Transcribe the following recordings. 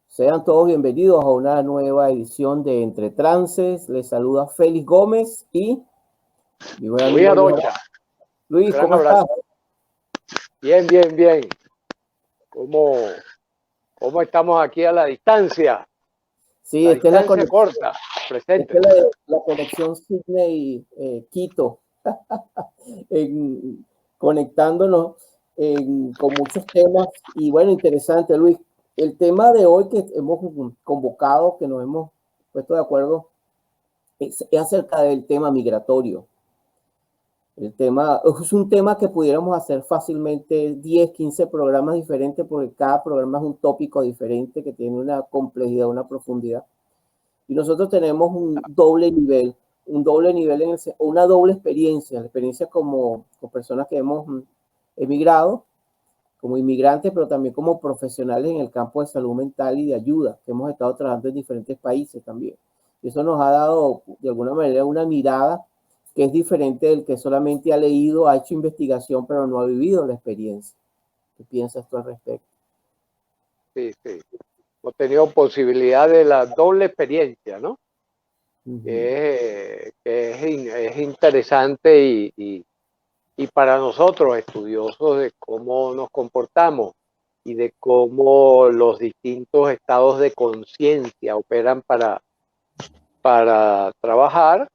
Sean todos bienvenidos a una nueva edición de Entre Trances. Les saluda Félix Gómez y mi buen amigo Luis Arocha. Luis, ¿cómo estás? Bien. ¿Cómo estamos aquí a la distancia? Sí, La esta es la distancia corta, presente. Esta es la conexión Sydney-Quito, conectándonos con muchos temas. Y bueno, interesante, Luis. El tema de hoy que hemos convocado, que nos hemos puesto de acuerdo, es acerca del tema migratorio. El tema es un tema que pudiéramos hacer fácilmente 10, 15 programas diferentes, porque cada programa es un tópico diferente que tiene una complejidad, una profundidad. Y nosotros tenemos un doble nivel una doble experiencia, la experiencia como personas que hemos emigrado, como inmigrantes, pero también como profesionales en el campo de salud mental y de ayuda, que hemos estado trabajando en diferentes países también. Y eso nos ha dado, de alguna manera, una mirada que es diferente del que solamente ha leído, ha hecho investigación, pero no ha vivido la experiencia. ¿Qué piensas tú al respecto? Sí. Hemos tenido posibilidad de la doble experiencia, ¿no? Que es interesante y para nosotros, estudiosos de cómo nos comportamos y de cómo los distintos estados de conciencia operan para trabajar,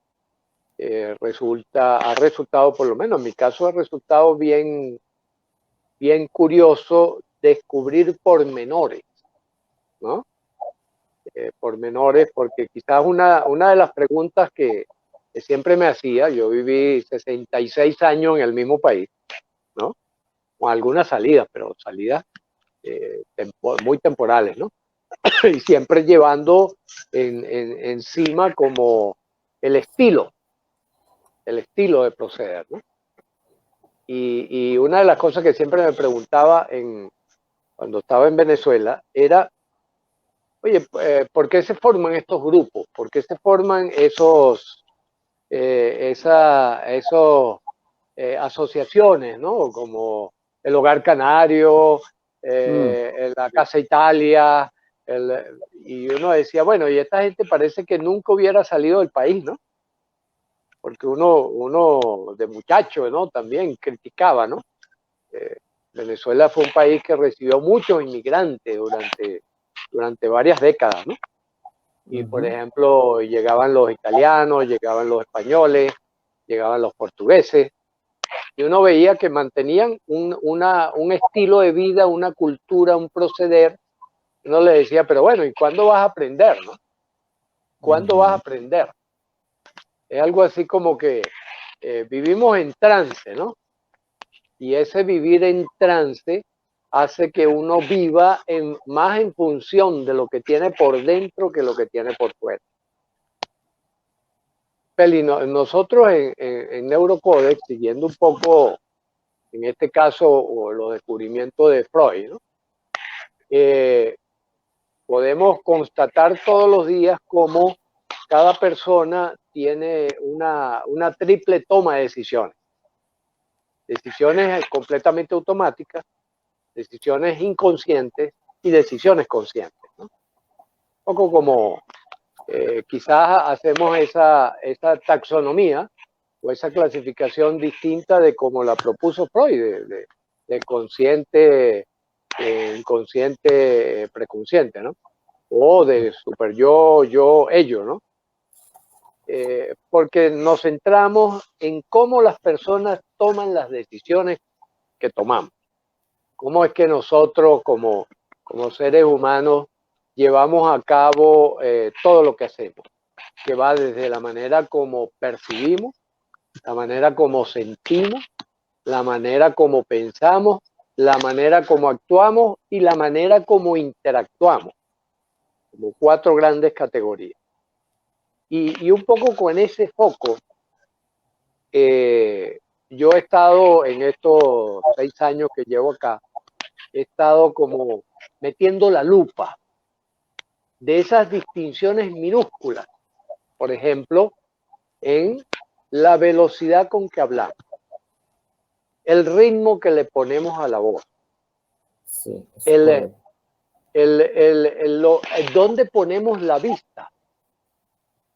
ha resultado, por lo menos en mi caso, ha resultado bien curioso descubrir pormenores, ¿no? Pormenores, porque quizás una de las preguntas que siempre me hacía, yo viví 66 años en el mismo país, ¿no? Con algunas salidas, pero salidas muy temporales, ¿no? Y siempre llevando encima como el estilo de proceder, ¿no? Y una de las cosas que siempre me preguntaba cuando estaba en Venezuela era, oye, ¿por qué se forman estos grupos? ¿Por qué se forman asociaciones, ¿no? Como el Hogar Canario, la Casa Italia, y uno decía, bueno, y esta gente parece que nunca hubiera salido del país, ¿no? Porque uno de muchacho, ¿no? También criticaba, ¿no? Venezuela fue un país que recibió muchos inmigrantes durante varias décadas, ¿no? Y, por ejemplo, llegaban los italianos, llegaban los españoles, llegaban los portugueses, y uno veía que mantenían un estilo de vida, una cultura, un proceder. Uno le decía, pero bueno, ¿y cuándo vas a aprender, no? ¿Cuándo vas a aprender? Es algo así como que vivimos en trance, ¿no? Y ese vivir en trance hace que uno viva más en función de lo que tiene por dentro que lo que tiene por fuera. Feli, nosotros en Neurocodex, siguiendo un poco, en este caso, los descubrimientos de Freud, ¿no? Podemos constatar todos los días cómo cada persona tiene una triple toma de decisiones. Decisiones completamente automáticas, decisiones inconscientes y decisiones conscientes, ¿no? Un poco como quizás hacemos esa taxonomía o esa clasificación distinta de como la propuso Freud, de consciente, inconsciente, preconsciente, ¿no? O de super yo, ello, ¿no? Porque nos centramos en cómo las personas toman las decisiones que tomamos. Cómo es que nosotros como seres humanos llevamos a cabo todo lo que hacemos, que va desde la manera como percibimos, la manera como sentimos, la manera como pensamos, la manera como actuamos y la manera como interactuamos, como 4 grandes categorías. Y un poco con ese foco, yo he estado en estos 6 años que llevo acá, he estado como metiendo la lupa de esas distinciones minúsculas, por ejemplo, en la velocidad con que hablamos, el ritmo que le ponemos a la voz, Sí, dónde ponemos la vista.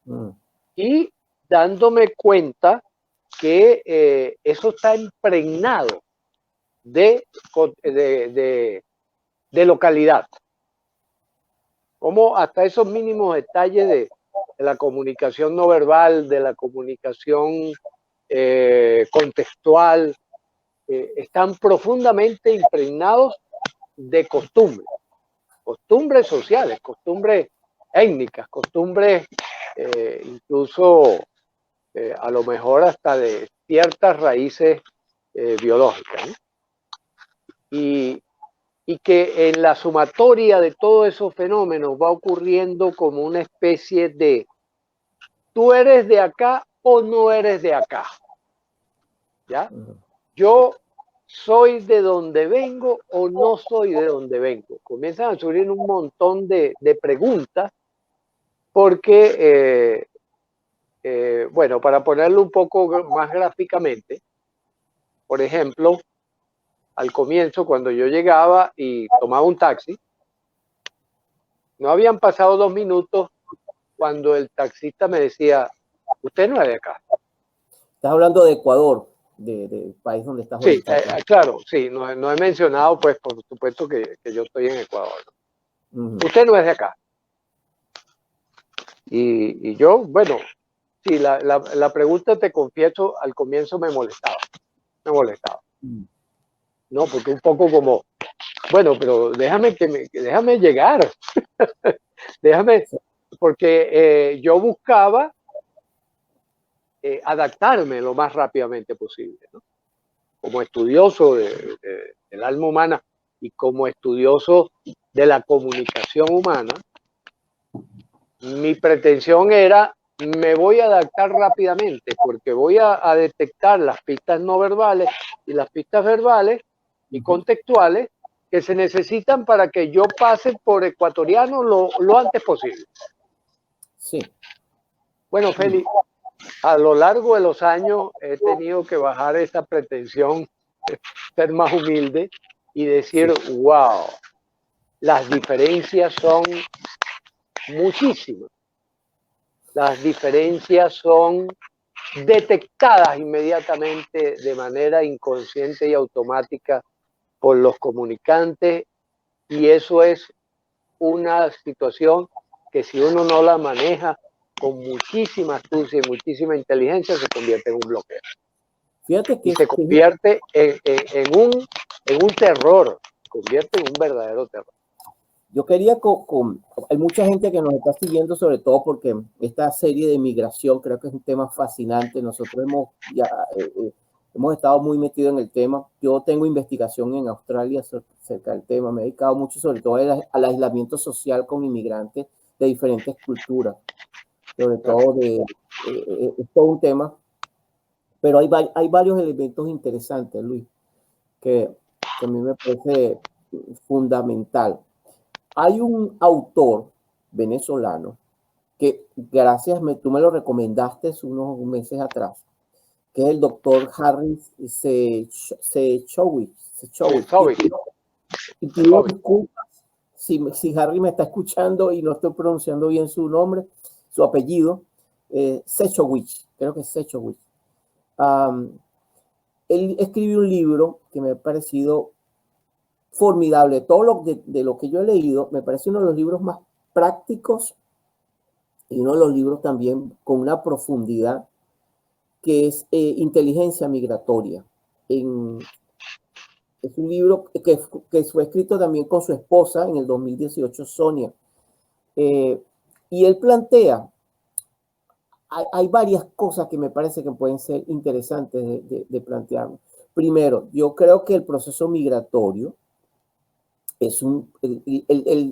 Mm. Y dándome cuenta que eso está impregnado de localidad. Como hasta esos mínimos detalles de la comunicación no verbal, de la comunicación contextual, están profundamente impregnados de costumbres, costumbres sociales, costumbres étnicas, costumbres incluso a lo mejor hasta de ciertas raíces biológicas, ¿no? Y que en la sumatoria de todos esos fenómenos va ocurriendo como una especie de tú eres de acá o no eres de acá, ¿ya? Yo soy de donde vengo o no soy de donde vengo. Comienzan a surgir un montón de preguntas porque, bueno, para ponerlo un poco más gráficamente, por ejemplo, al comienzo, cuando yo llegaba y tomaba un taxi, no habían pasado 2 minutos cuando el taxista me decía, usted no es de acá. Estás hablando de Ecuador, del país donde estás Sí, ahorita. claro, sí, no he mencionado, pues, por supuesto que yo estoy en Ecuador, ¿no? Usted no es de acá. Y yo, bueno, sí, la pregunta, te confieso, al comienzo me molestaba. No, porque un poco como, bueno, pero déjame llegar. Déjame, porque yo buscaba adaptarme lo más rápidamente posible, ¿no? Como estudioso del alma humana y como estudioso de la comunicación humana, mi pretensión era, me voy a adaptar rápidamente porque voy a detectar las pistas no verbales y las pistas verbales y contextuales que se necesitan para que yo pase por ecuatoriano lo antes posible. Sí. Bueno, Félix, a lo largo de los años he tenido que bajar esa pretensión, ser más humilde y decir, sí, wow, las diferencias son muchísimas. Las diferencias son detectadas inmediatamente de manera inconsciente y automática por los comunicantes, y eso es una situación que si uno no la maneja con muchísima astucia y muchísima inteligencia, se convierte en un bloqueo. Fíjate que y se convierte en un terror, se convierte en un verdadero terror. Yo quería, hay mucha gente que nos está siguiendo, sobre todo porque esta serie de migración creo que es un tema fascinante. Nosotros hemos estado muy metidos en el tema. Yo tengo investigación en Australia acerca del tema. Me he dedicado mucho, sobre todo al aislamiento social con inmigrantes de diferentes culturas. Sobre todo es todo un tema. Pero hay varios elementos interesantes, Luis, que a mí me parece fundamental. Hay un autor venezolano que tú me lo recomendaste unos meses atrás, que es el doctor Harry Sechowicz. Y pido disculpas si Harry me está escuchando y no estoy pronunciando bien su nombre, su apellido, Sechowicz, creo que es Sechowicz. Él escribió un libro que me ha parecido formidable. Todo de lo que yo he leído, me parece uno de los libros más prácticos y uno de los libros también con una profundidad, que es Inteligencia Migratoria. Es un libro que fue escrito también con su esposa en el 2018, Sonia. Y él plantea, hay varias cosas que me parece que pueden ser interesantes de plantear. Primero, yo creo que el proceso migratorio es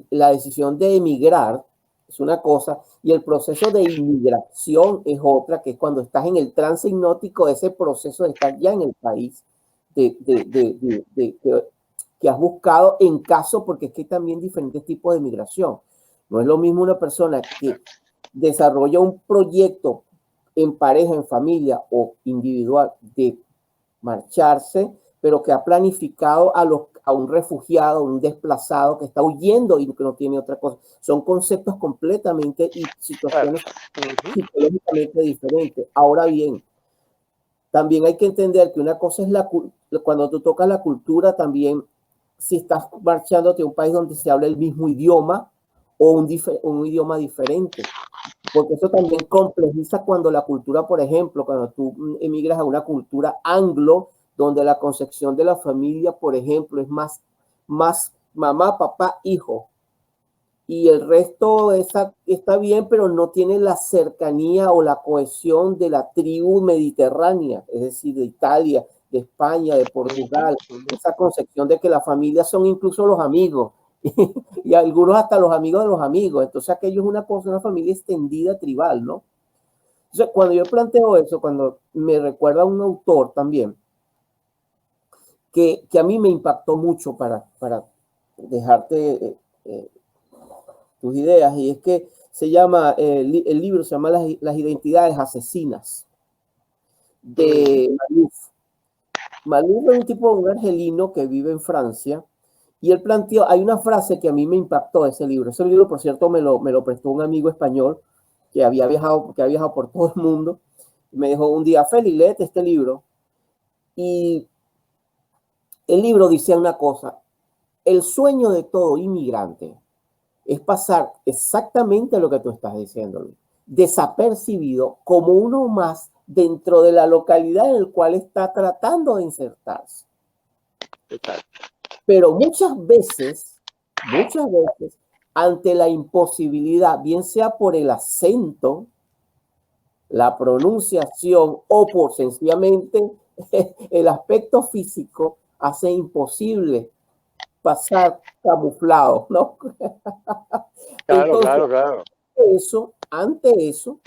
la decisión de emigrar es una cosa y el proceso de inmigración es otra, que es cuando estás en el trance hipnótico de ese proceso de estar ya en el país que has buscado en caso, porque es que hay también diferentes tipos de migración. No es lo mismo una persona que desarrolla un proyecto en pareja, en familia o individual, de marcharse, pero que ha planificado a un refugiado, un desplazado que está huyendo y que no tiene otra cosa. Son conceptos completamente y situaciones psicológicamente diferentes. Ahora bien, también hay que entender que una cosa es cuando tú tocas la cultura, también si estás marchándote a un país donde se habla el mismo idioma o un idioma diferente, porque eso también complejiza cuando la cultura, por ejemplo, cuando tú emigras a una cultura anglo, donde la concepción de la familia, por ejemplo, es más mamá, papá, hijo, y el resto está bien, pero no tiene la cercanía o la cohesión de la tribu mediterránea, es decir, de Italia, de España, de Portugal, esa concepción de que la familia son incluso los amigos, y algunos hasta los amigos de los amigos, entonces aquello es una cosa, una familia extendida tribal, ¿no? Entonces, cuando yo planteo eso, cuando me recuerda a un autor también, que a mí me impactó mucho para dejarte tus ideas, y es que se llama, el libro se llama Las identidades asesinas, de Malouf. Malouf es un tipo, un argelino que vive en Francia, y él planteó, hay una frase que a mí me impactó de ese libro. Ese libro, por cierto, me lo prestó un amigo español que había viajado por todo el mundo. Me dijo un día, Félix, léete este libro. Y el libro dice una cosa: el sueño de todo inmigrante es pasar exactamente lo que tú estás diciendo, desapercibido como uno más dentro de la localidad en la cual está tratando de insertarse. Pero muchas veces, ante la imposibilidad, bien sea por el acento, la pronunciación o por sencillamente el aspecto físico, hace imposible pasar camuflado, ¿no? Claro, Entonces, claro. ante eso,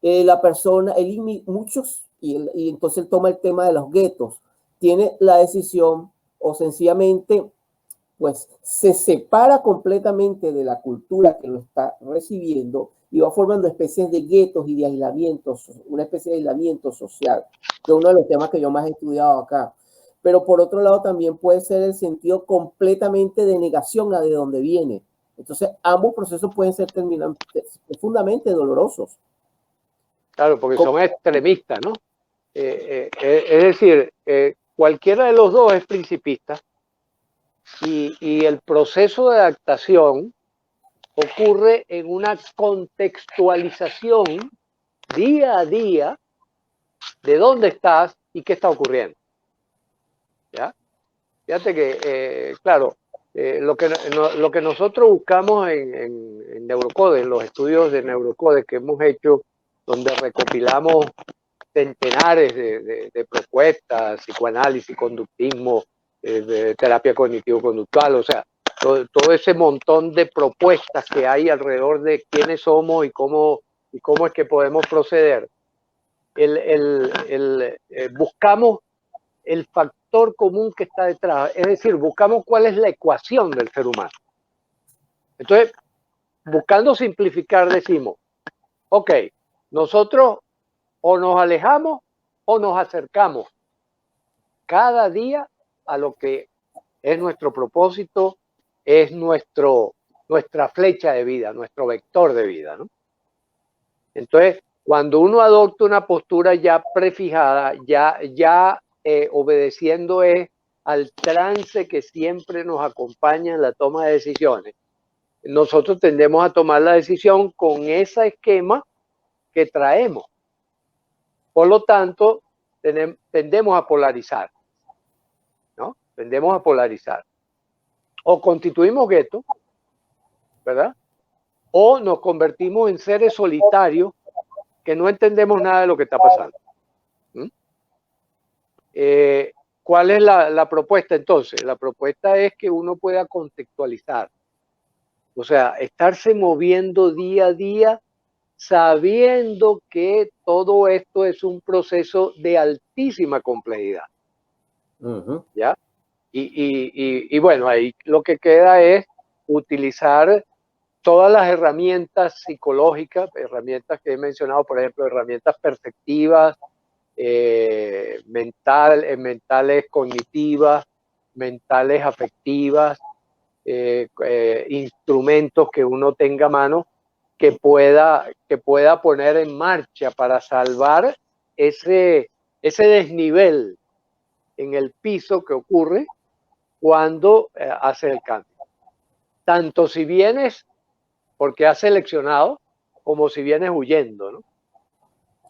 la persona, muchos, y entonces él toma el tema de los guetos, tiene la decisión o sencillamente pues se separa completamente de la cultura que lo está recibiendo y va formando especies de guetos y de aislamientos, una especie de aislamiento social, que es uno de los temas que yo más he estudiado acá. Pero por otro lado también puede ser el sentido completamente de negación a de dónde viene. Entonces ambos procesos pueden ser profundamente dolorosos. Claro, porque son extremistas, ¿no? Es decir, cualquiera de los dos es principista y el proceso de adaptación ocurre en una contextualización día a día de dónde estás y qué está ocurriendo. ¿Ya? Fíjate que, claro, lo que nosotros buscamos en Neurocode, en los estudios de Neurocode que hemos hecho, donde recopilamos centenares de propuestas, psicoanálisis, conductismo, de terapia cognitivo-conductual, o sea, todo ese montón de propuestas que hay alrededor de quiénes somos y cómo es que podemos proceder. Buscamos el factor común que está detrás, es decir, buscamos cuál es la ecuación del ser humano. Entonces, buscando simplificar, decimos, ok, nosotros o nos alejamos o nos acercamos cada día a lo que es nuestro propósito, es nuestra flecha de vida, nuestro vector de vida, ¿no? Entonces, cuando uno adopta una postura ya prefijada, ya obedeciendo al trance que siempre nos acompaña en la toma de decisiones, nosotros tendemos a tomar la decisión con ese esquema que traemos. Por lo tanto, tendemos a polarizar, ¿no? Tendemos a polarizar. O constituimos guetos, ¿verdad? O nos convertimos en seres solitarios que no entendemos nada de lo que está pasando. ¿Cuál es la propuesta entonces? La propuesta es que uno pueda contextualizar, o sea, estarse moviendo día a día sabiendo que todo esto es un proceso de altísima complejidad. ¿Ya? Y bueno, ahí lo que queda es utilizar todas las herramientas psicológicas, herramientas que he mencionado, por ejemplo, herramientas perceptivas, mentales cognitivas, mentales afectivas, instrumentos que uno tenga a mano que pueda poner en marcha para salvar ese desnivel en el piso que ocurre cuando hace el cambio. Tanto si vienes porque has seleccionado, como si vienes huyendo, ¿no?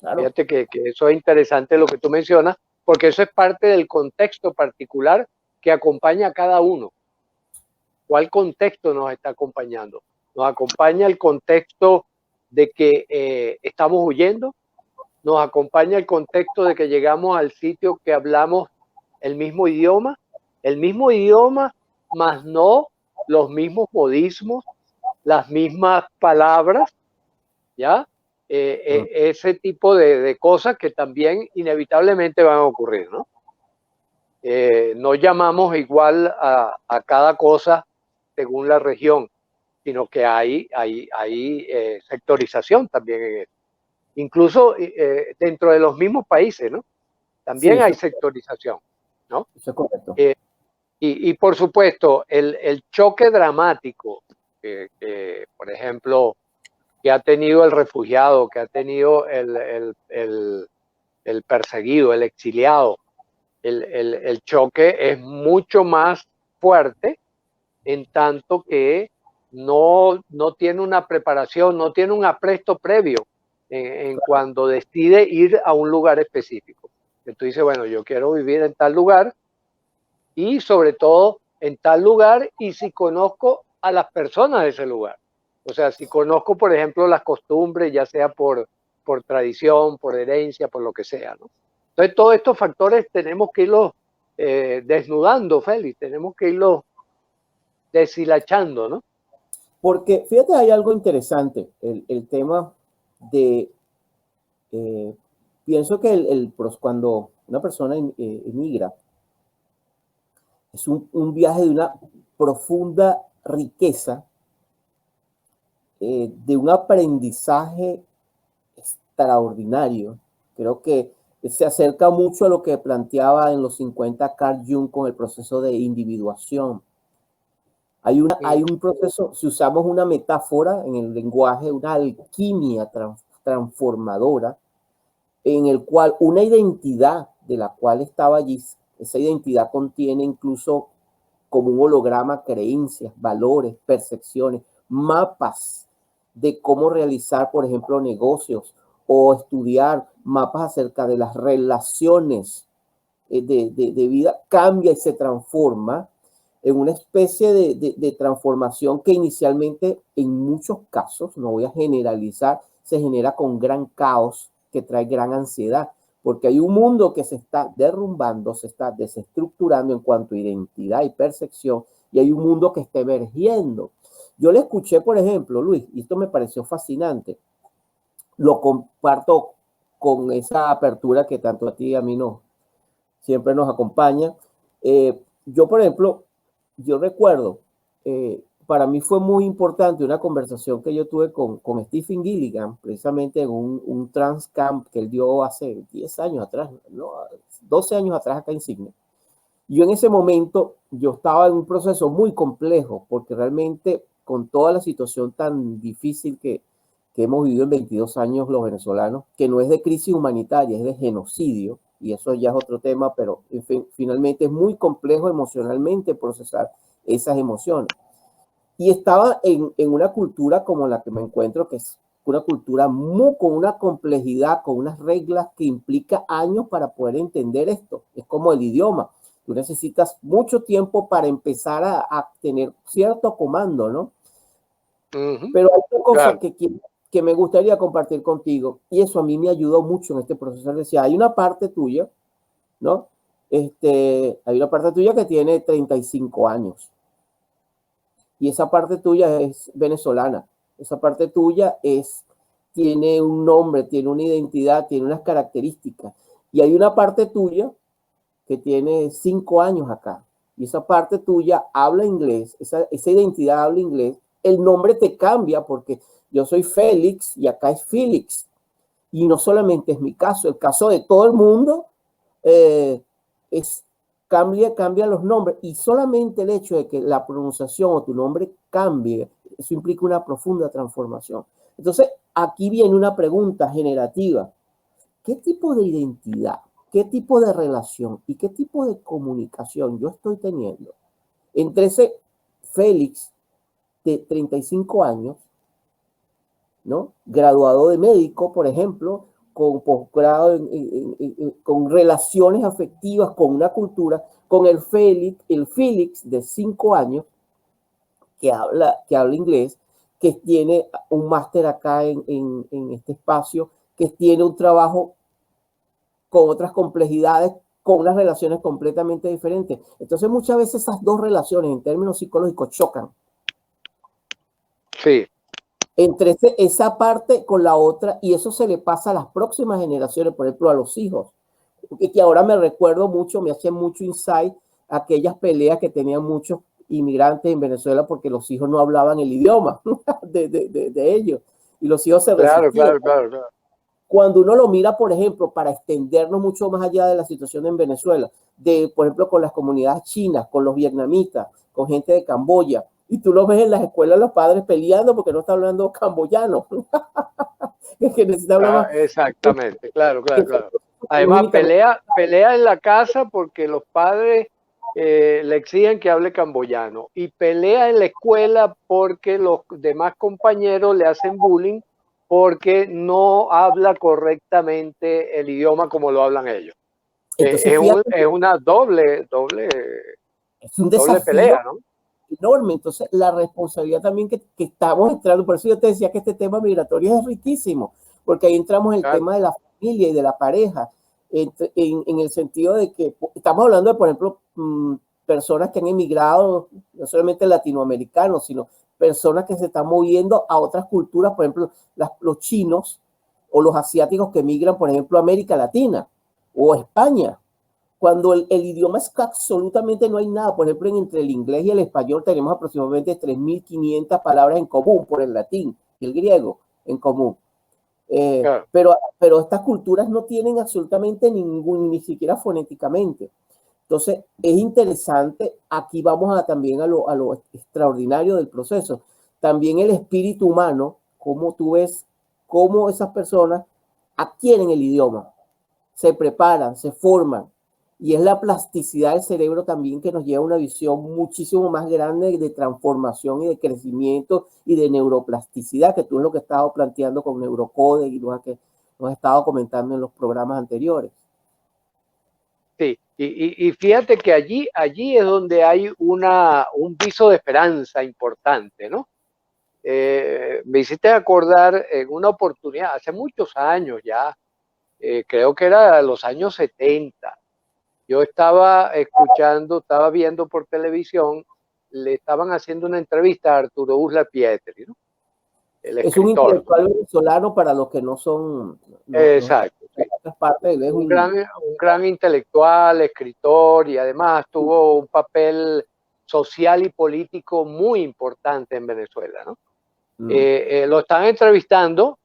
Claro. Fíjate que eso es interesante lo que tú mencionas, porque eso es parte del contexto particular que acompaña a cada uno. ¿Cuál contexto nos está acompañando? Nos acompaña el contexto de que estamos huyendo, nos acompaña el contexto de que llegamos al sitio que hablamos el mismo idioma, más no los mismos modismos, las mismas palabras, ¿ya? Ese tipo de cosas que también inevitablemente van a ocurrir, ¿no? No llamamos igual a cada cosa según la región, sino que hay sectorización también en eso. Incluso dentro de los mismos países, ¿no? También sí, hay sectorización, ¿no? Eso es correcto. Y por supuesto, el choque dramático, por ejemplo, que ha tenido el refugiado, que ha tenido el perseguido, el exiliado, el choque es mucho más fuerte en tanto que no tiene una preparación, no tiene un apresto previo en cuando decide ir a un lugar específico. Que tú dices, bueno, yo quiero vivir en tal lugar y sobre todo en tal lugar y si conozco a las personas de ese lugar. O sea, si conozco, por ejemplo, las costumbres, ya sea por tradición, por herencia, por lo que sea, ¿no? Entonces, todos estos factores tenemos que irlos desnudando, Félix, tenemos que irlos deshilachando, ¿no? Porque, fíjate, hay algo interesante, el tema de, pienso que cuando una persona emigra, es un viaje de una profunda riqueza, de un aprendizaje extraordinario. Creo que se acerca mucho a lo que planteaba en los 50 Carl Jung con el proceso de individuación. Hay un proceso, si usamos una metáfora en el lenguaje, una alquimia transformadora, en el cual una identidad de la cual estaba allí, esa identidad contiene incluso como un holograma creencias, valores, percepciones, mapas de cómo realizar, por ejemplo, negocios o estudiar mapas acerca de las relaciones de vida, cambia y se transforma en una especie de transformación que inicialmente en muchos casos, no voy a generalizar, se genera con gran caos que trae gran ansiedad, porque hay un mundo que se está derrumbando, se está desestructurando en cuanto a identidad y percepción, y hay un mundo que está emergiendo. Yo le escuché, por ejemplo, Luis, y esto me pareció fascinante, lo comparto con esa apertura que tanto a ti y a mí siempre nos acompaña. Yo, por ejemplo, yo recuerdo, para mí fue muy importante una conversación que yo tuve con Stephen Gilligan, precisamente en un Transcamp que él dio hace 10 años atrás, ¿no? 12 años atrás acá en Sydney. Yo en ese momento, yo estaba en un proceso muy complejo, porque realmente con toda la situación tan difícil que hemos vivido en 22 años los venezolanos, que no es de crisis humanitaria, es de genocidio, y eso ya es otro tema, pero en fin, finalmente es muy complejo emocionalmente procesar esas emociones. Y estaba en una cultura como la que me encuentro, que es una cultura con una complejidad, con unas reglas que implica años para poder entender esto. Es como el idioma. Tú necesitas mucho tiempo para empezar a tener cierto comando, ¿no? Pero hay una cosa que me gustaría compartir contigo, y eso a mí me ayudó mucho en este proceso. Decía, hay una parte tuya, ¿no? Hay una parte tuya que tiene 35 años. Y esa parte tuya es venezolana. Esa parte tuya tiene un nombre, tiene una identidad, tiene unas características. Y hay una parte tuya que tiene 5 años acá. Y esa parte tuya habla inglés, esa identidad habla inglés, el nombre te cambia porque yo soy Félix y acá es Félix. Y no solamente es mi caso, el caso de todo el mundo cambia los nombres. Y solamente el hecho de que la pronunciación o tu nombre cambie, eso implica una profunda transformación. Entonces, aquí viene una pregunta generativa. ¿Qué tipo de identidad, qué tipo de relación y qué tipo de comunicación yo estoy teniendo entre ese Félix de 35 años, ¿no? Graduado de médico, por ejemplo, con posgrado, con relaciones afectivas, con una cultura, con el Félix de 5 años que habla inglés, que tiene un máster acá en este espacio, que tiene un trabajo con otras complejidades, con unas relaciones completamente diferentes. Entonces muchas veces esas dos relaciones en términos psicológicos chocan. Sí. Entre esa parte con la otra, y eso se le pasa a las próximas generaciones, por ejemplo, a los hijos. Que ahora me recuerdo mucho, me hace mucho insight aquellas peleas que tenían muchos inmigrantes en Venezuela porque los hijos no hablaban el idioma de ellos. Y los hijos se resistían. Claro. Cuando uno lo mira, por ejemplo, para extendernos mucho más allá de la situación en Venezuela, por ejemplo, con las comunidades chinas, con los vietnamitas, con gente de Camboya, y tú lo ves en las escuelas, los padres peleando porque no está hablando camboyano, que necesita hablar más. Exactamente, claro. Además, pelea en la casa porque los padres le exigen que hable camboyano, y pelea en la escuela porque los demás compañeros le hacen bullying porque no habla correctamente el idioma como lo hablan ellos. Entonces, es una doble es un desafío pelea, ¿no? enorme. Entonces, la responsabilidad también que estamos entrando, por eso yo te decía que este tema migratorio es riquísimo, porque ahí entramos en el tema de la familia y de la pareja, en el sentido de que estamos hablando de, por ejemplo, personas que han emigrado, no solamente latinoamericanos, sino personas que se están moviendo a otras culturas, por ejemplo, los chinos o los asiáticos que emigran, por ejemplo, a América Latina o España. Cuando el idioma es que absolutamente no hay nada, por ejemplo, entre el inglés y el español tenemos aproximadamente 3.500 palabras en común por el latín y el griego en común. Pero estas culturas no tienen absolutamente ni siquiera fonéticamente. Entonces, es interesante, aquí vamos también a lo extraordinario del proceso. También el espíritu humano, cómo tú ves, cómo esas personas adquieren el idioma, se preparan, se forman. Y es la plasticidad del cerebro también que nos lleva a una visión muchísimo más grande de transformación y de crecimiento y de neuroplasticidad, que tú es lo que has estado planteando con Neurocode y lo que nos has estado comentando en los programas anteriores. Sí, y fíjate que allí es donde hay un viso de esperanza importante, ¿no? Me hiciste acordar en una oportunidad, hace muchos años ya, creo que era los años 70, yo estaba viendo por televisión, le estaban haciendo una entrevista a Arturo Uslar Pietri, ¿no? El Es un escritor. intelectual venezolano para los que no son... Exacto. Un gran intelectual, escritor, y además tuvo un papel social y político muy importante en Venezuela, ¿no? Lo están entrevistando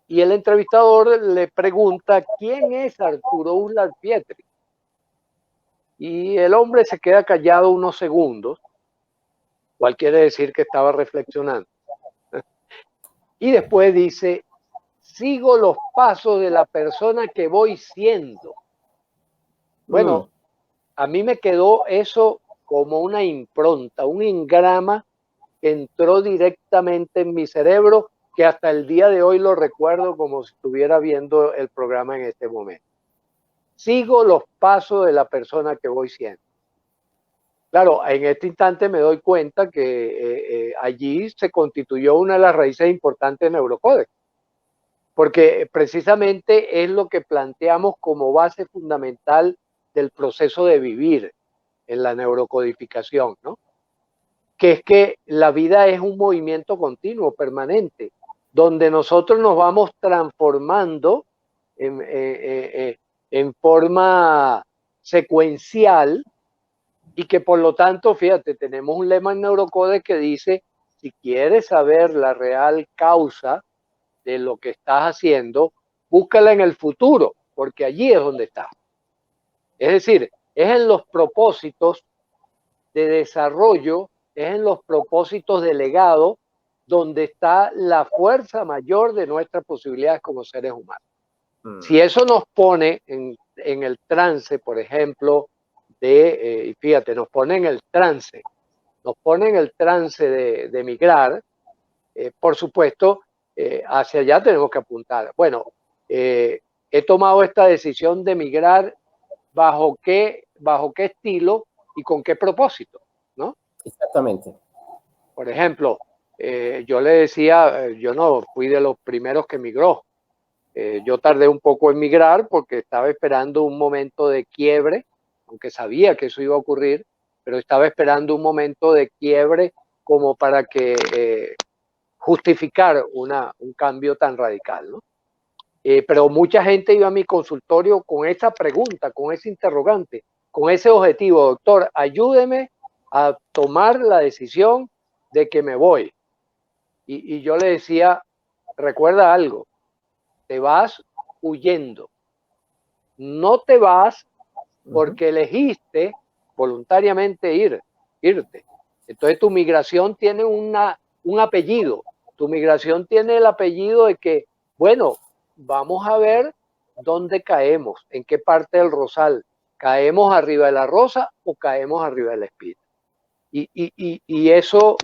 y el entrevistador le pregunta quién es Arturo Uslar Pietri. Y el hombre se queda callado unos segundos, cual quiere decir que estaba reflexionando. Y después dice: sigo los pasos de la persona que voy siendo. Bueno, a mí me quedó eso como una impronta, un engrama que entró directamente en mi cerebro, que hasta el día de hoy lo recuerdo como si estuviera viendo el programa en este momento. Sigo los pasos de la persona que voy siendo. Claro, en este instante me doy cuenta que allí se constituyó una de las raíces importantes de Neurocode, porque precisamente es lo que planteamos como base fundamental del proceso de vivir en la neurocodificación, ¿no? Que es que la vida es un movimiento continuo, permanente, donde nosotros nos vamos transformando en forma secuencial, y que por lo tanto, fíjate, tenemos un lema en Neurocode que dice: si quieres saber la real causa de lo que estás haciendo, búscala en el futuro, porque allí es donde está. Es decir, es en los propósitos de desarrollo, es en los propósitos de legado donde está la fuerza mayor de nuestras posibilidades como seres humanos. Si eso nos pone en el trance, por ejemplo, y fíjate, nos pone en el trance de migrar, por supuesto, hacia allá tenemos que apuntar. Bueno, he tomado esta decisión de migrar bajo qué estilo y con qué propósito, ¿no? Exactamente. Por ejemplo, yo le decía, yo no fui de los primeros que migró. Yo tardé un poco en migrar porque estaba esperando un momento de quiebre, aunque sabía que eso iba a ocurrir, pero estaba esperando un momento de quiebre como para que justificar un cambio tan radical, ¿no? Pero mucha gente iba a mi consultorio con esa pregunta, con ese interrogante, con ese objetivo: doctor, ayúdeme a tomar la decisión de que me voy. Y yo le decía, recuerda algo, te vas huyendo, no te vas porque elegiste voluntariamente irte. Entonces tu migración tiene un apellido, tu migración tiene el apellido de que, bueno, vamos a ver dónde caemos, en qué parte del rosal, caemos arriba de la rosa o caemos arriba de la espina. Y eso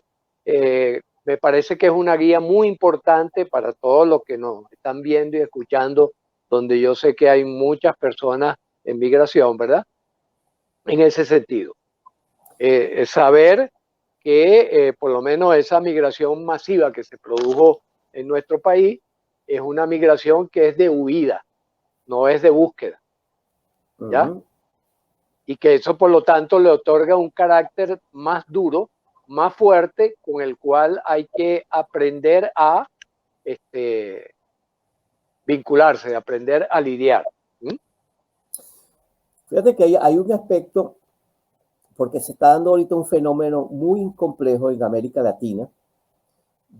me parece que es una guía muy importante para todos los que nos están viendo y escuchando, donde yo sé que hay muchas personas en migración, ¿verdad? En ese sentido. Saber que por lo menos esa migración masiva que se produjo en nuestro país es una migración que es de huida, no es de búsqueda, ¿ya? Y que eso por lo tanto le otorga un carácter más duro, más fuerte, con el cual hay que aprender a vincularse, aprender a lidiar. Fíjate que hay un aspecto, porque se está dando ahorita un fenómeno muy complejo en América Latina,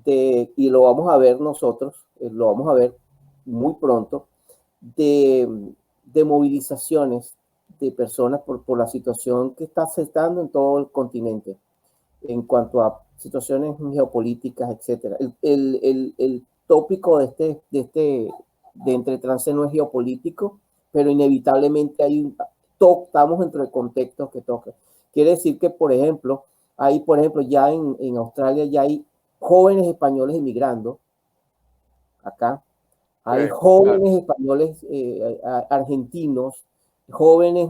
y lo vamos a ver nosotros, lo vamos a ver muy pronto, de movilizaciones de personas por la situación que está afectando en todo el continente en cuanto a situaciones geopolíticas, etcétera. El tópico de entre trance no es geopolítico, pero inevitablemente estamos dentro del contexto que toca. Quiere decir que, por ejemplo, ya en Australia ya hay jóvenes españoles emigrando acá. Hay jóvenes españoles, argentinos, jóvenes,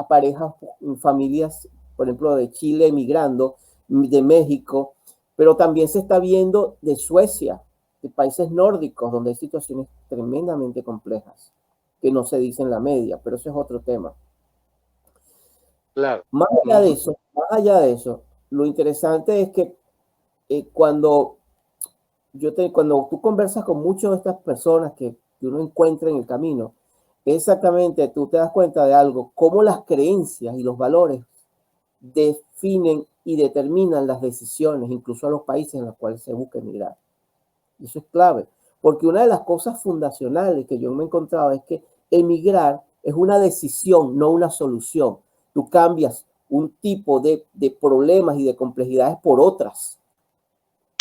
parejas, familias, por ejemplo, de Chile emigrando, de México, pero también se está viendo de Suecia, de países nórdicos, donde hay situaciones tremendamente complejas, que no se dice en la media, pero eso es otro tema. Claro. Más allá de eso, lo interesante es que cuando tú conversas con muchas de estas personas que uno encuentra en el camino, exactamente tú te das cuenta de algo, cómo las creencias y los valores definen y determinan las decisiones, incluso a los países en los cuales se busca emigrar. Y eso es clave, porque una de las cosas fundacionales que yo me he encontrado es que emigrar es una decisión, no una solución. Tú cambias un tipo de problemas y de complejidades por otras.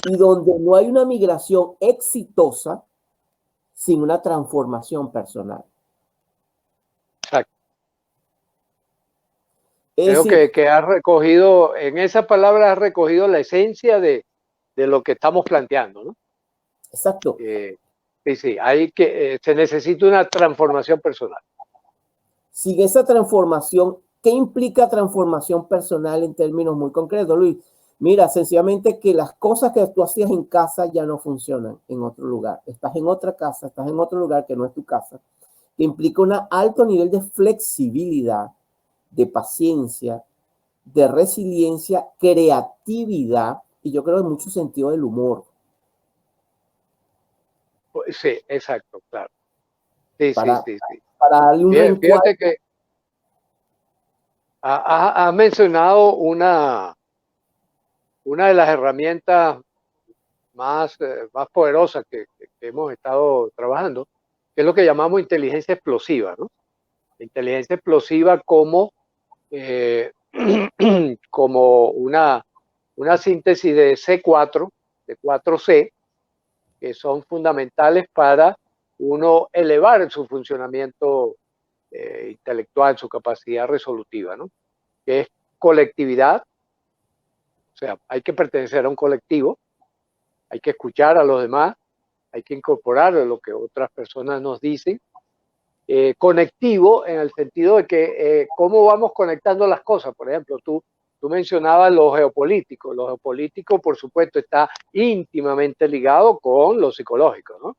Y donde no hay una migración exitosa sin una transformación personal. Exacto. Creo que has recogido, en esa palabra has recogido la esencia de lo que estamos planteando, ¿no? Exacto. Sí, se necesita una transformación personal. Sin esa transformación, ¿qué implica transformación personal en términos muy concretos, Luis? Mira, sencillamente que las cosas que tú hacías en casa ya no funcionan en otro lugar. Estás en otra casa, estás en otro lugar que no es tu casa, que implica un alto nivel de flexibilidad, de paciencia, de resiliencia, creatividad y yo creo en mucho sentido del humor. Sí, exacto, claro. Sí. Para darle un reencuadre. Fíjate que ha mencionado una de las herramientas más poderosas que hemos estado trabajando, que es lo que llamamos inteligencia explosiva, ¿no? Inteligencia explosiva como, como una síntesis de C4, de 4C, que son fundamentales para uno elevar su funcionamiento intelectual, su capacidad resolutiva, ¿no? Que es colectividad, o sea, hay que pertenecer a un colectivo, hay que escuchar a los demás, hay que incorporar lo que otras personas nos dicen. Conectivo en el sentido de que cómo vamos conectando las cosas. Por ejemplo, tú mencionabas lo geopolítico. Lo geopolítico, por supuesto, está íntimamente ligado con lo psicológico, ¿no?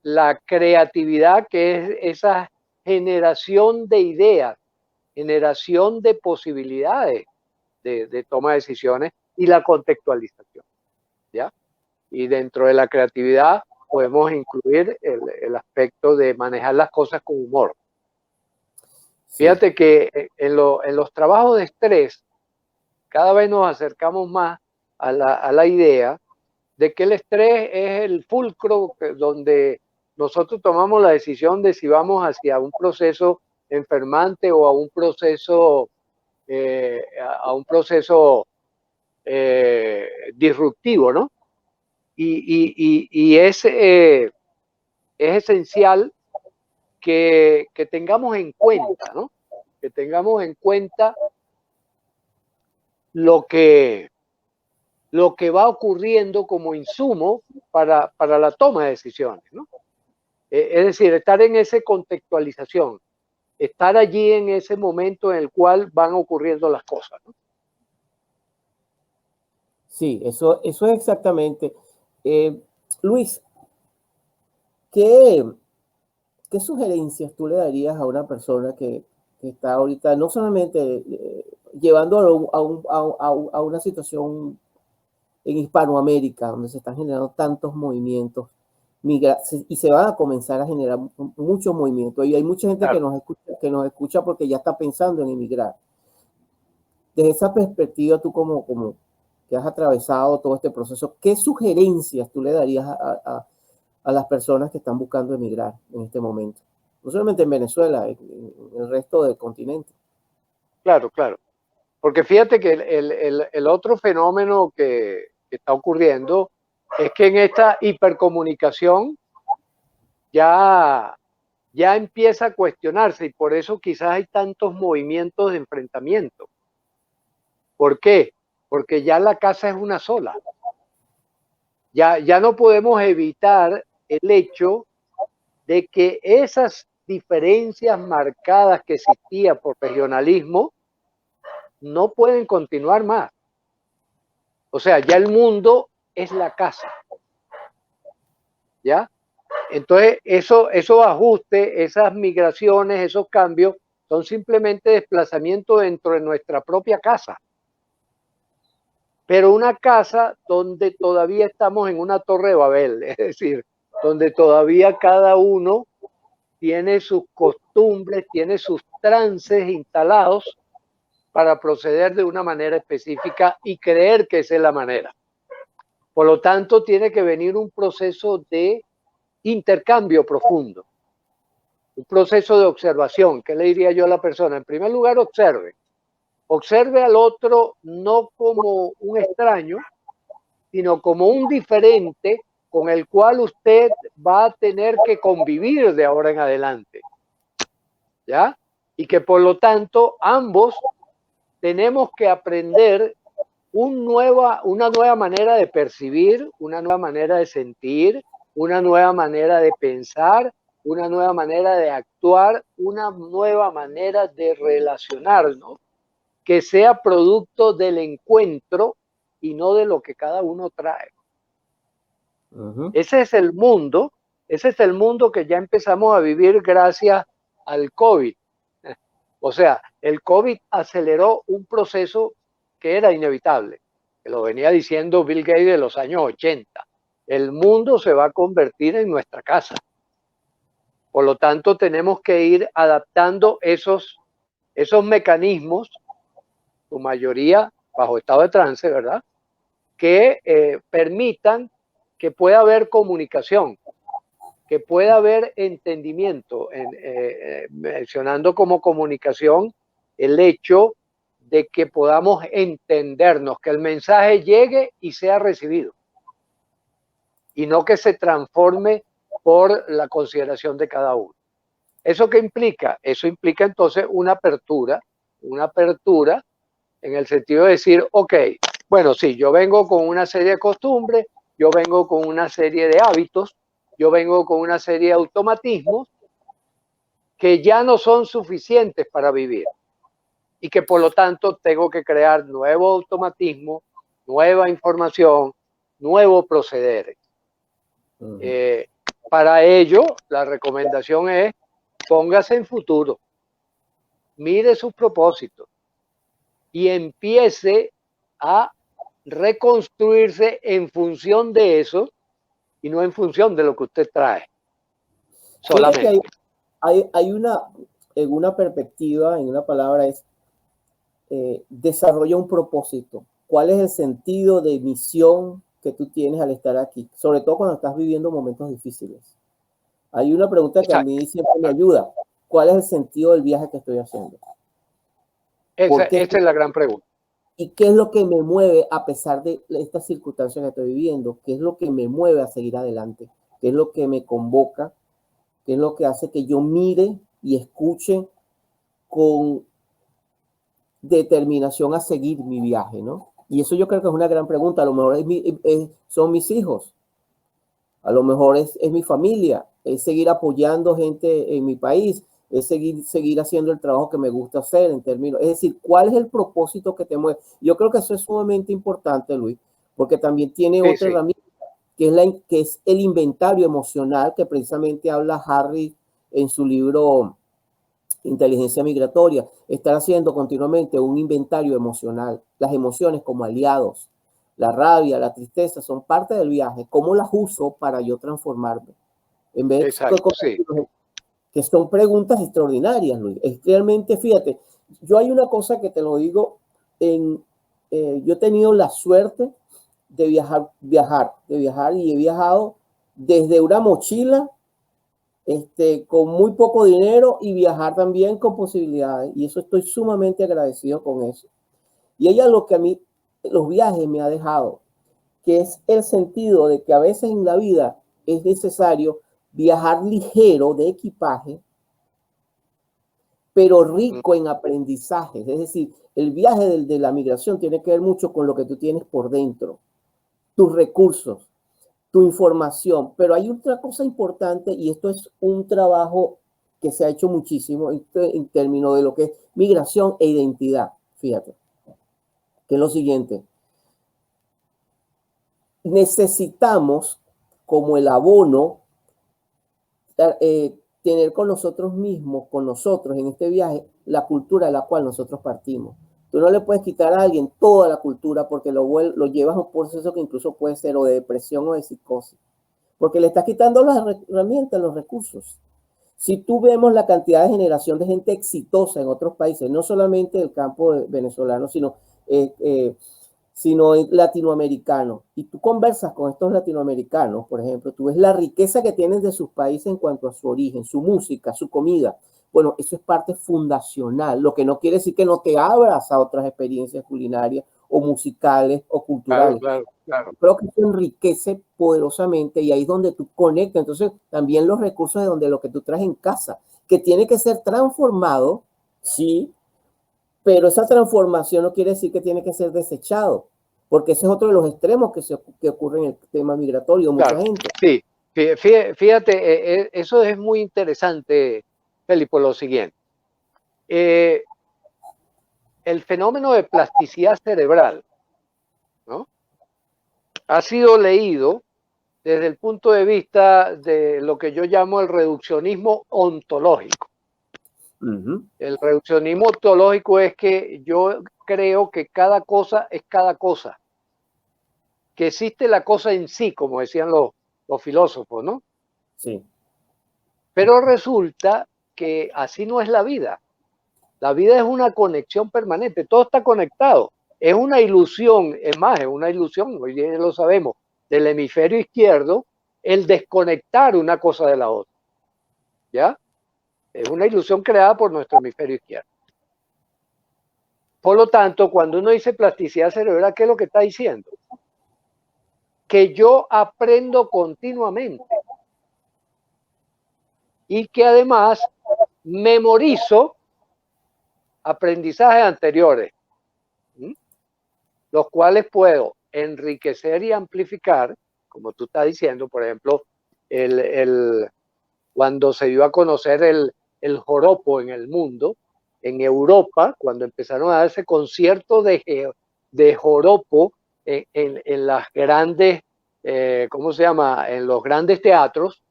La creatividad, que es esa generación de ideas, generación de posibilidades de toma de decisiones, y la contextualización, ¿ya? Y dentro de la creatividad podemos incluir el aspecto de manejar las cosas con humor. Sí. Fíjate que en los trabajos de estrés cada vez nos acercamos más a la idea de que el estrés es el fulcro donde nosotros tomamos la decisión de si vamos hacia un proceso enfermante o a un proceso disruptivo, ¿no? Y es esencial que tengamos en cuenta, ¿no? Que tengamos en cuenta lo que va ocurriendo como insumo para la toma de decisiones, ¿no? Es decir, estar en esa contextualización, estar allí en ese momento en el cual van ocurriendo las cosas, ¿no? Sí, eso es exactamente. Luis, ¿qué sugerencias tú le darías a una persona que está ahorita no solamente llevándolo a una situación en Hispanoamérica, donde se están generando tantos movimientos y se van a comenzar a generar muchos movimientos, y hay mucha gente claro, que nos escucha porque ya está pensando en emigrar? Desde esa perspectiva, tú como que has atravesado todo este proceso, ¿qué sugerencias tú le darías a las personas que están buscando emigrar en este momento? No solamente en Venezuela, en el resto del continente. Claro, claro. Porque fíjate que el otro fenómeno que está ocurriendo es que en esta hipercomunicación ya empieza a cuestionarse, y por eso quizás hay tantos movimientos de enfrentamiento. ¿Por qué? Porque ya la casa es una sola. Ya no podemos evitar el hecho de que esas diferencias marcadas que existían por regionalismo no pueden continuar más. O sea, ya el mundo es la casa. ¿Ya? Entonces, esos ajustes, esas migraciones, esos cambios, son simplemente desplazamientos dentro de nuestra propia casa. Pero una casa donde todavía estamos en una torre de Babel, es decir, donde todavía cada uno tiene sus costumbres, tiene sus trances instalados para proceder de una manera específica y creer que esa es la manera. Por lo tanto, tiene que venir un proceso de intercambio profundo, un proceso de observación. ¿Qué le diría yo a la persona? En primer lugar, observe al otro no como un extraño, sino como un diferente con el cual usted va a tener que convivir de ahora en adelante, ¿ya? Y que por lo tanto ambos tenemos que aprender una nueva manera de percibir, una nueva manera de sentir, una nueva manera de pensar, una nueva manera de actuar, una nueva manera de relacionarnos, que sea producto del encuentro y no de lo que cada uno trae. Ese es el mundo que ya empezamos a vivir gracias al COVID. O sea, el COVID aceleró un proceso que era inevitable, que lo venía diciendo Bill Gates de los años 80. El mundo se va a convertir en nuestra casa. Por lo tanto, tenemos que ir adaptando esos mecanismos, su mayoría bajo estado de trance, ¿verdad? que permitan que pueda haber comunicación, que pueda haber entendimiento, mencionando como comunicación el hecho de que podamos entendernos, que el mensaje llegue y sea recibido, y no que se transforme por la consideración de cada uno. ¿Eso qué implica? Eso implica entonces una apertura en el sentido de decir, ok, bueno, sí, yo vengo con una serie de costumbres, yo vengo con una serie de hábitos, yo vengo con una serie de automatismos que ya no son suficientes para vivir y que por lo tanto tengo que crear nuevo automatismo, nueva información, nuevo proceder. Para ello, la recomendación es póngase en futuro, mire sus propósitos y empiece a reconstruirse en función de eso y no en función de lo que usted trae solamente. Hay en una perspectiva, en una palabra es desarrolla un propósito. ¿Cuál es el sentido de misión que tú tienes al estar aquí? Sobre todo cuando estás viviendo momentos difíciles. Hay una pregunta que a mí siempre me ayuda. ¿Cuál es el sentido del viaje que estoy haciendo? Esa es la gran pregunta. ¿Y qué es lo que me mueve a pesar de estas circunstancias que estoy viviendo? ¿Qué es lo que me mueve a seguir adelante? ¿Qué es lo que me convoca? ¿Qué es lo que hace que yo mire y escuche con determinación a seguir mi viaje, ¿no? Y eso yo creo que es una gran pregunta. A lo mejor son mis hijos, a lo mejor es mi familia, es seguir apoyando gente en mi país, es seguir haciendo el trabajo que me gusta hacer en términos, es decir, ¿cuál es el propósito que te mueve? Yo creo que eso es sumamente importante, Luis, porque también tiene otra herramienta, que es el inventario emocional, que precisamente habla Harry en su libro Inteligencia Migratoria, estar haciendo continuamente un inventario emocional, las emociones como aliados, la rabia, la tristeza son parte del viaje, cómo las uso para yo transformarme. En vez de que son preguntas extraordinarias, Luis. Es realmente, fíjate, yo hay una cosa que te lo digo, yo he tenido la suerte de viajar y he viajado desde una mochila con muy poco dinero y viajar también con posibilidades. Y eso estoy sumamente agradecido con eso. Y ella lo que a mí los viajes me ha dejado, que es el sentido de que a veces en la vida es necesario viajar ligero de equipaje, pero rico en aprendizajes. Es decir, el viaje de la migración tiene que ver mucho con lo que tú tienes por dentro, tus recursos, tu información, pero hay otra cosa importante y esto es un trabajo que se ha hecho muchísimo en términos de lo que es migración e identidad, fíjate, que es lo siguiente. Necesitamos como el abono tener con nosotros mismos, con nosotros en este viaje, la cultura de la cual nosotros partimos. Tú no le puedes quitar a alguien toda la cultura porque lo llevas a un proceso que incluso puede ser o de depresión o de psicosis. Porque le estás quitando las herramientas, los recursos. Si tú vemos la cantidad de generación de gente exitosa en otros países, no solamente del campo venezolano, sino latinoamericano, y tú conversas con estos latinoamericanos, por ejemplo, tú ves la riqueza que tienen de sus países en cuanto a su origen, su música, su comida. Bueno, eso es parte fundacional, lo que no quiere decir que no te abras a otras experiencias culinarias o musicales o culturales. Claro. Creo que eso enriquece poderosamente y ahí es donde tú conectas. Entonces, también los recursos de donde lo que tú traes en casa, que tiene que ser transformado, sí, pero esa transformación no quiere decir que tiene que ser desechado, porque ese es otro de los extremos que ocurre en el tema migratorio. Mucha gente. Sí, fíjate, eso es muy interesante, Felipe, por lo siguiente. El fenómeno de plasticidad cerebral, ¿no?, ha sido leído desde el punto de vista de lo que yo llamo el reduccionismo ontológico. El reduccionismo ontológico es que yo creo que cada cosa es cada cosa, que existe la cosa en sí, como decían los filósofos, ¿no? Sí. Pero resulta que así no es la vida. La vida es una conexión permanente, todo está conectado. es una ilusión, es más, es una ilusión, hoy día lo sabemos, del hemisferio izquierdo, el desconectar una cosa de la otra. ¿Ya? Es una ilusión creada por nuestro hemisferio izquierdo. Por lo tanto, cuando uno dice plasticidad cerebral, ¿qué es lo que está diciendo? Que yo aprendo continuamente y que además memorizo aprendizajes anteriores, los cuales puedo enriquecer y amplificar, como tú estás diciendo, por ejemplo, cuando se dio a conocer el joropo en el mundo, en Europa, cuando empezaron a darse conciertos de joropo en las grandes, ¿cómo se llama? En los grandes teatros,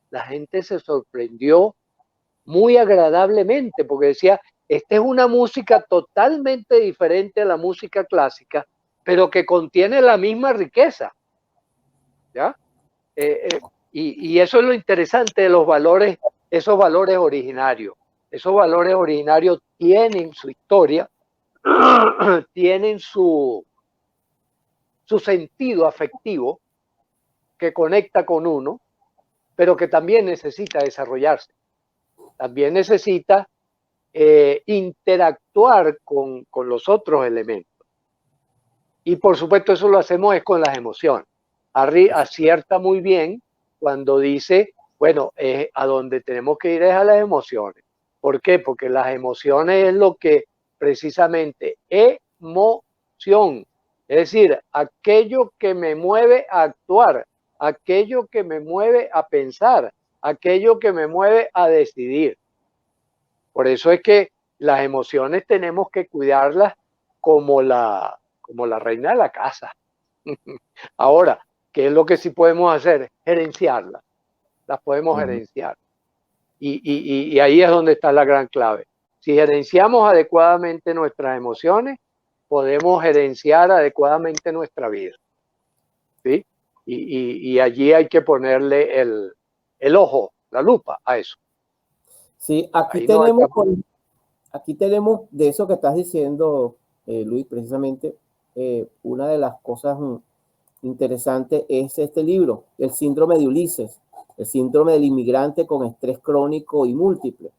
la gente se sorprendió muy agradablemente porque decía, esta es una música totalmente diferente a la música clásica, pero que contiene la misma riqueza. ¿Ya? Y eso es lo interesante de los valores, esos valores originarios. Esos valores originarios tienen su historia, tienen su sentido afectivo que conecta con uno, pero que también necesita desarrollarse. También necesita interactuar con los otros elementos. Y por supuesto eso lo hacemos es con las emociones. Harry acierta muy bien cuando dice, bueno, a donde tenemos que ir es a las emociones. ¿Por qué? Porque las emociones es lo que precisamente emoción, es decir, aquello que me mueve a actuar, aquello que me mueve a pensar, aquello que me mueve a decidir. Por eso es que las emociones tenemos que cuidarlas como la reina de la casa. Ahora, ¿qué es lo que sí podemos hacer? Gerenciarlas. Las podemos gerenciar. Y ahí es donde está la gran clave. Si gerenciamos adecuadamente nuestras emociones, podemos gerenciar adecuadamente nuestra vida. ¿Sí? Y allí hay que ponerle el ojo, la lupa a eso. Sí, aquí tenemos de eso que estás diciendo, Luis, precisamente, una de las cosas interesantes es este libro, El síndrome de Ulises, el síndrome del inmigrante con estrés crónico y múltiple.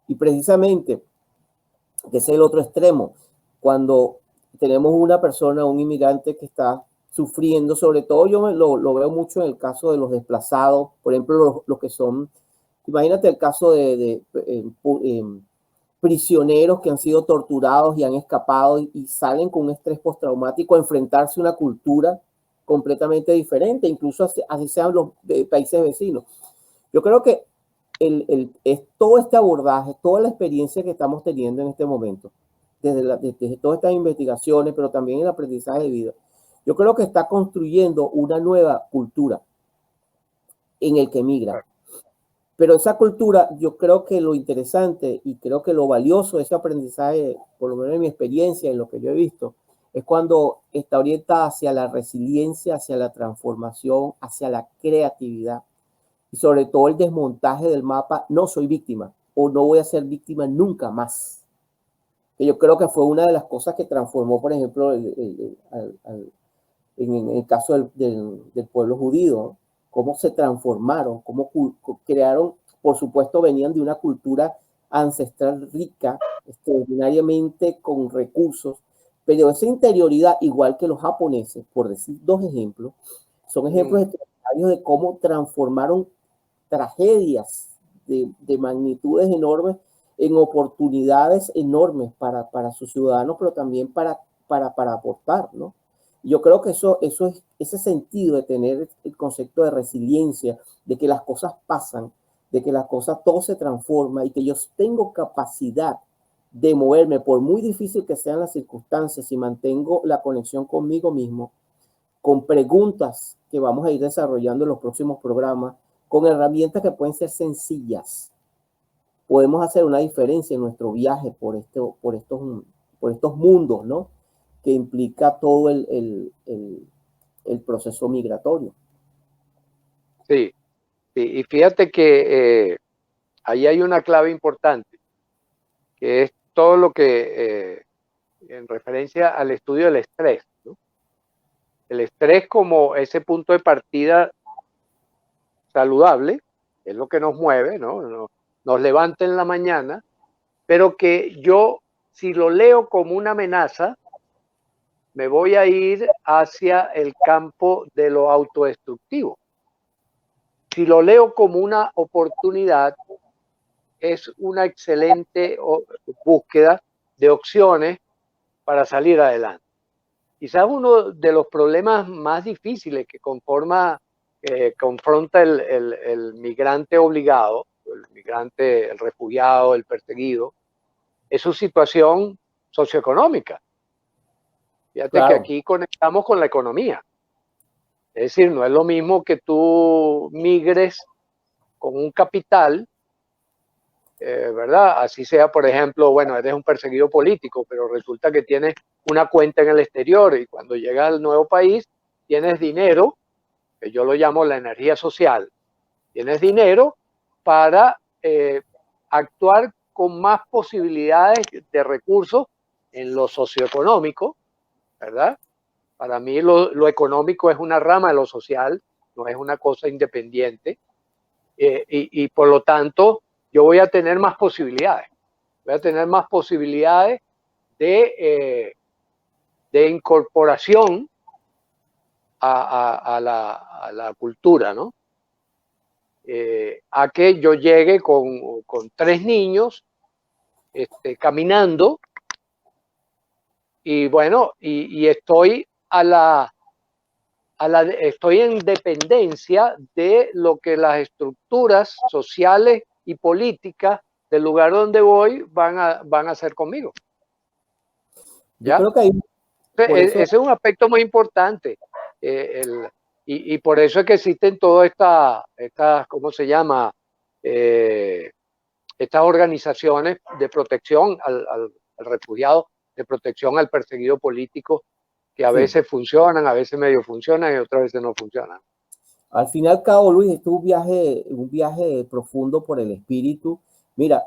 Y precisamente, que es el otro extremo, cuando tenemos una persona, un inmigrante que está sufriendo, sobre todo yo lo veo mucho en el caso de los desplazados, por ejemplo, los que son, imagínate el caso de prisioneros que han sido torturados y han escapado y salen con un estrés postraumático a enfrentarse a una cultura completamente diferente, incluso así sean los países vecinos. Yo creo que es todo este abordaje, toda la experiencia que estamos teniendo en este momento, desde todas estas investigaciones, pero también el aprendizaje de vida, yo creo que está construyendo una nueva cultura en el que migra. Pero esa cultura, yo creo que lo interesante y creo que lo valioso de ese aprendizaje, por lo menos en mi experiencia, en lo que yo he visto, es cuando está orientada hacia la resiliencia, hacia la transformación, hacia la creatividad y sobre todo el desmontaje del mapa, no soy víctima o no voy a ser víctima nunca más. Que yo creo que fue una de las cosas que transformó, por ejemplo, en el caso del pueblo judío, cómo se transformaron, cómo crearon, por supuesto, venían de una cultura ancestral rica, extraordinariamente con recursos, pero esa interioridad, igual que los japoneses, por decir dos ejemplos, son ejemplos extraordinarios de cómo transformaron tragedias de magnitudes enormes en oportunidades enormes para sus ciudadanos, pero también para aportar, ¿no? Yo creo que eso es ese sentido de tener el concepto de resiliencia, de que las cosas pasan, de que las cosas, todo se transforma y que yo tengo capacidad de moverme, por muy difícil que sean las circunstancias, si mantengo la conexión conmigo mismo, con preguntas que vamos a ir desarrollando en los próximos programas, con herramientas que pueden ser sencillas, podemos hacer una diferencia en nuestro viaje por estos mundos, ¿no? Que implica todo el proceso migratorio. Sí, sí, y fíjate que ahí hay una clave importante, que es todo lo que en referencia al estudio del estrés, ¿no? El estrés como ese punto de partida saludable, es lo que nos mueve, ¿no? Nos levanta en la mañana, pero que yo, si lo leo como una amenaza, me voy a ir hacia el campo de lo autodestructivo. Si lo leo como una oportunidad, es una excelente búsqueda de opciones para salir adelante. Quizás uno de los problemas más difíciles que confronta el migrante obligado, el migrante, el refugiado, el perseguido, es su situación socioeconómica. Fíjate que aquí conectamos con la economía. Es decir, no es lo mismo que tú migres con un capital, ¿verdad? Así sea, por ejemplo, bueno, eres un perseguido político, pero resulta que tienes una cuenta en el exterior y cuando llegas al nuevo país tienes dinero, que yo lo llamo la energía social. Tienes dinero para actuar con más posibilidades de recursos en lo socioeconómico, ¿verdad? Para mí lo económico es una rama de lo social, no es una cosa independiente, y por lo tanto yo voy a tener más posibilidades. Voy a tener más posibilidades de incorporación a la cultura, ¿no? A que yo llegue con 3 niños caminando y bueno, y estoy estoy en dependencia de lo que las estructuras sociales y políticas del lugar donde voy van a hacer conmigo. ¿Ya? Yo creo que hay, ese es un aspecto muy importante. Y por eso es que existen todas estas ¿cómo se llama? Estas organizaciones de protección al refugiado, de protección al perseguido político, que a veces funcionan, a veces medio funcionan y otras veces no funcionan. Al fin y al cabo, Luis, esto es un viaje profundo por el espíritu. Mira,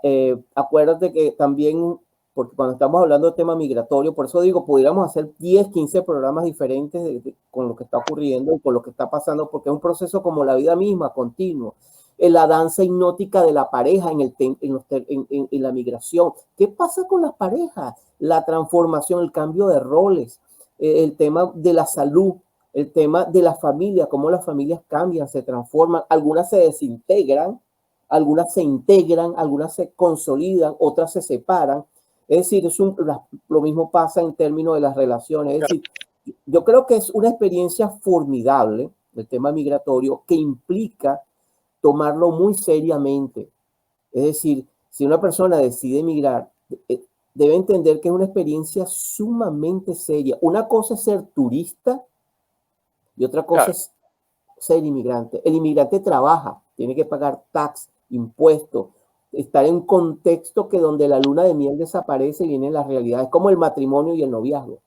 acuérdate que también, porque cuando estamos hablando de tema migratorio, por eso digo, pudiéramos hacer 10, 15 programas diferentes con lo que está ocurriendo y con lo que está pasando, porque es un proceso como la vida misma, continuo. La danza hipnótica de la pareja en la migración. ¿Qué pasa con las parejas? La transformación, el cambio de roles, el tema de la salud, el tema de la familia, cómo las familias cambian, se transforman, algunas se desintegran, algunas se integran, algunas se consolidan, otras se separan. Es decir, lo mismo pasa en términos de las relaciones. Es decir, yo creo que es una experiencia formidable el tema migratorio que implica tomarlo muy seriamente. Es decir, si una persona decide emigrar, debe entender que es una experiencia sumamente seria. Una cosa es ser turista y otra cosa es ser inmigrante. El inmigrante trabaja, tiene que pagar tax, impuestos, estar en un contexto que donde la luna de miel desaparece y viene la realidad. Es como el matrimonio y el noviazgo.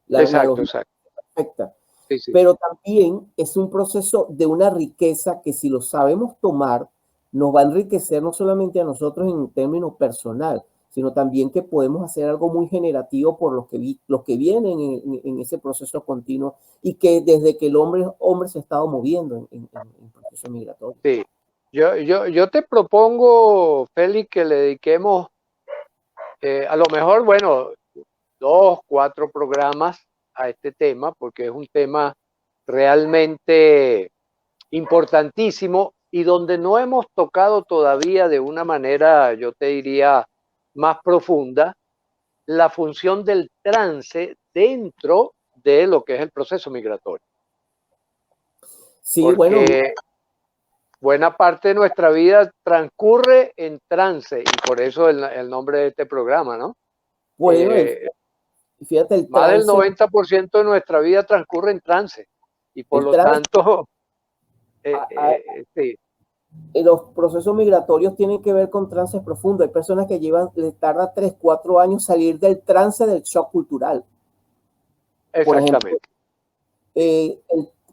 Exacto. Perfecta. Sí. Pero también es un proceso de una riqueza que si lo sabemos tomar, nos va a enriquecer no solamente a nosotros en términos personal, sino también que podemos hacer algo muy generativo por los que vienen en ese proceso continuo y que desde que el hombre se ha estado moviendo en el proceso migratorio. Sí, yo te propongo, Félix, que le dediquemos a lo mejor, bueno, 2, 4 programas a este tema, porque es un tema realmente importantísimo y donde no hemos tocado todavía de una manera, yo te diría, más profunda, la función del trance dentro de lo que es el proceso migratorio. Sí, porque bueno, buena parte de nuestra vida transcurre en trance y por eso el nombre de este programa, ¿no? Bueno, fíjate, el más trance, del 90% de nuestra vida transcurre en trance y por lo tanto sí. Los procesos migratorios tienen que ver con trances profundos. Hay personas que les tarda 3, 4 años salir del trance del shock cultural. Exactamente.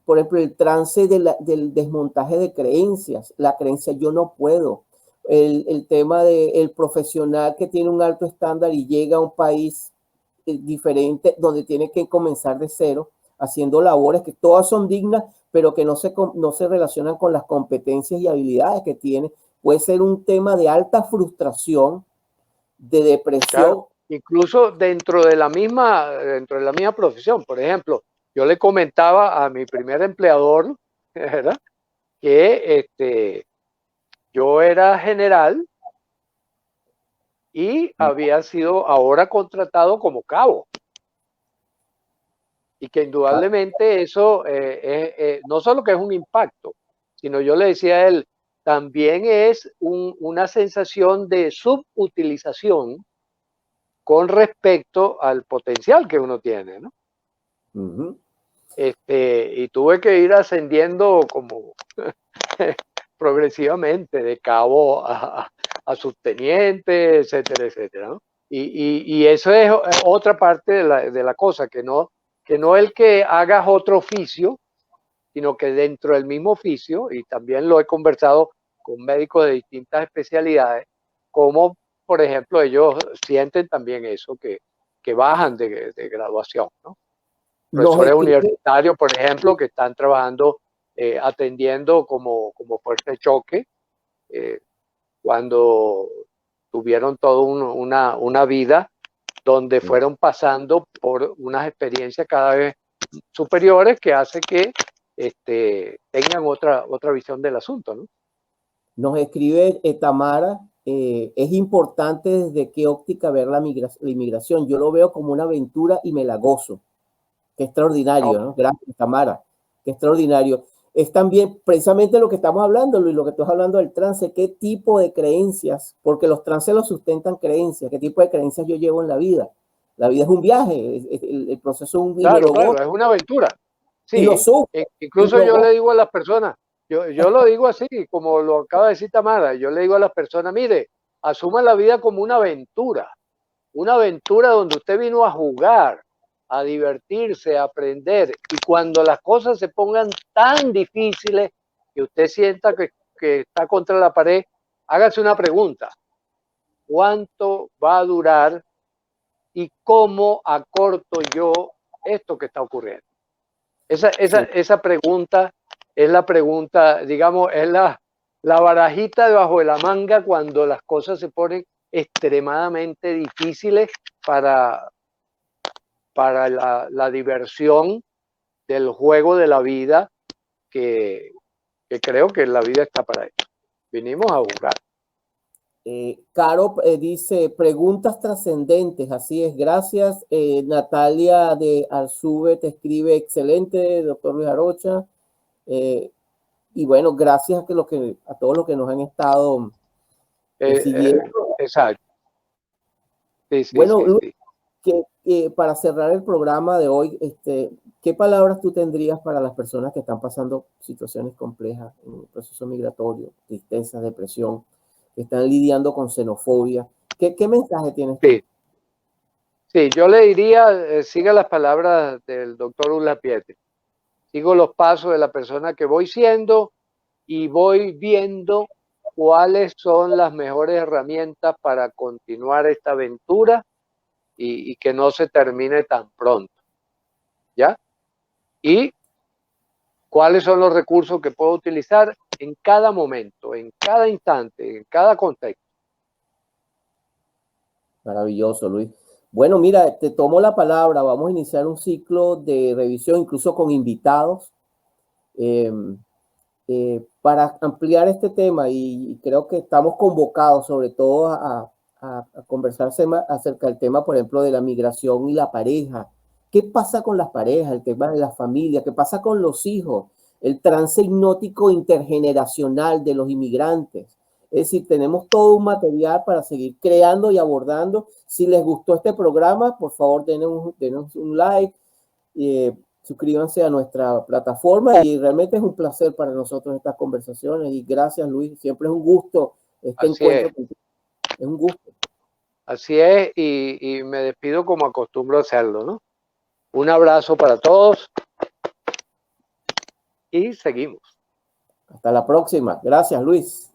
Por ejemplo, el trance del desmontaje de creencias. La creencia yo no puedo. el tema del profesional que tiene un alto estándar y llega a un país diferente donde tiene que comenzar de cero, haciendo labores que todas son dignas, pero que no se relacionan con las competencias y habilidades que tiene. Puede ser un tema de alta frustración, de depresión. Claro, incluso dentro de la misma profesión. Por ejemplo, yo le comentaba a mi primer empleador, ¿verdad?, que yo era general y había sido ahora contratado como cabo. Y que indudablemente eso no solo que es un impacto, sino yo le decía a él, también es una sensación de subutilización con respecto al potencial que uno tiene, ¿no? Uh-huh. Y tuve que ir ascendiendo como progresivamente, de cabo a subteniente, etcétera, etcétera, ¿no? Y eso es otra parte de la cosa, que no el que hagas otro oficio, sino que dentro del mismo oficio, y también lo he conversado con médicos de distintas especialidades, como por ejemplo ellos sienten también eso, que bajan de graduación, ¿no? Profesores universitarios, por ejemplo, que están trabajando, atendiendo como fuerza de choque, cuando tuvieron toda una vida donde fueron pasando por unas experiencias cada vez superiores que hace que tengan otra visión del asunto, ¿no? Nos escribe Tamara, es importante desde qué óptica ver la inmigración. Yo lo veo como una aventura y me la gozo. Qué extraordinario, ¿no? Gracias, Tamara. Qué extraordinario. Es también precisamente lo que estamos hablando, Luis, lo que estás hablando del trance. ¿Qué tipo de creencias? Porque los trances los sustentan creencias. ¿Qué tipo de creencias yo llevo en la vida? La vida es un viaje, el proceso es un claro, es una aventura. Sí, y lo subo. incluso yo le digo a las personas, yo lo digo así, como lo acaba de decir Tamara, yo le digo a las personas, mire, asuma la vida como una aventura donde usted vino a jugar, a divertirse, a aprender, y cuando las cosas se pongan tan difíciles que usted sienta que está contra la pared, hágase una pregunta: ¿cuánto va a durar y cómo acorto yo esto que está ocurriendo? Esa pregunta es la pregunta, digamos, es la barajita debajo de la manga cuando las cosas se ponen extremadamente difíciles para la diversión del juego de la vida, que creo que la vida está para eso. Vinimos a jugar. Caro dice, preguntas trascendentes, así es, gracias. Natalia de Arzube te escribe, excelente, doctor Luis Arocha. Y bueno, gracias a todos los que nos han estado siguiendo. Exacto. Sí, bueno, sí, Luis, para cerrar el programa de hoy, ¿qué palabras tú tendrías para las personas que están pasando situaciones complejas en el proceso migratorio, tristeza, depresión, que están lidiando con xenofobia? ¿Qué mensaje tienes tú? Sí, yo le diría, siga las palabras del doctor Ulla Pietri. Sigo los pasos de la persona que voy siendo y voy viendo cuáles son las mejores herramientas para continuar esta aventura y que no se termine tan pronto, ¿ya? Y cuáles son los recursos que puedo utilizar en cada momento, en cada instante, en cada contexto. Maravilloso, Luis. Bueno, mira, te tomo la palabra. Vamos a iniciar un ciclo de revisión, incluso con invitados, para ampliar este tema. Y creo que estamos convocados, sobre todo, a conversar acerca del tema, por ejemplo, de la migración y la pareja. ¿Qué pasa con las parejas? El tema de la familia. ¿Qué pasa con los hijos? El trance hipnótico intergeneracional de los inmigrantes. Es decir, tenemos todo un material para seguir creando y abordando. Si les gustó este programa, por favor, denos un like, suscríbanse a nuestra plataforma y realmente es un placer para nosotros estas conversaciones. Y gracias, Luis. Siempre es un gusto este encuentro contigo. Es un gusto. Así es, y me despido como acostumbro hacerlo, ¿no? Un abrazo para todos y seguimos. Hasta la próxima. Gracias, Luis.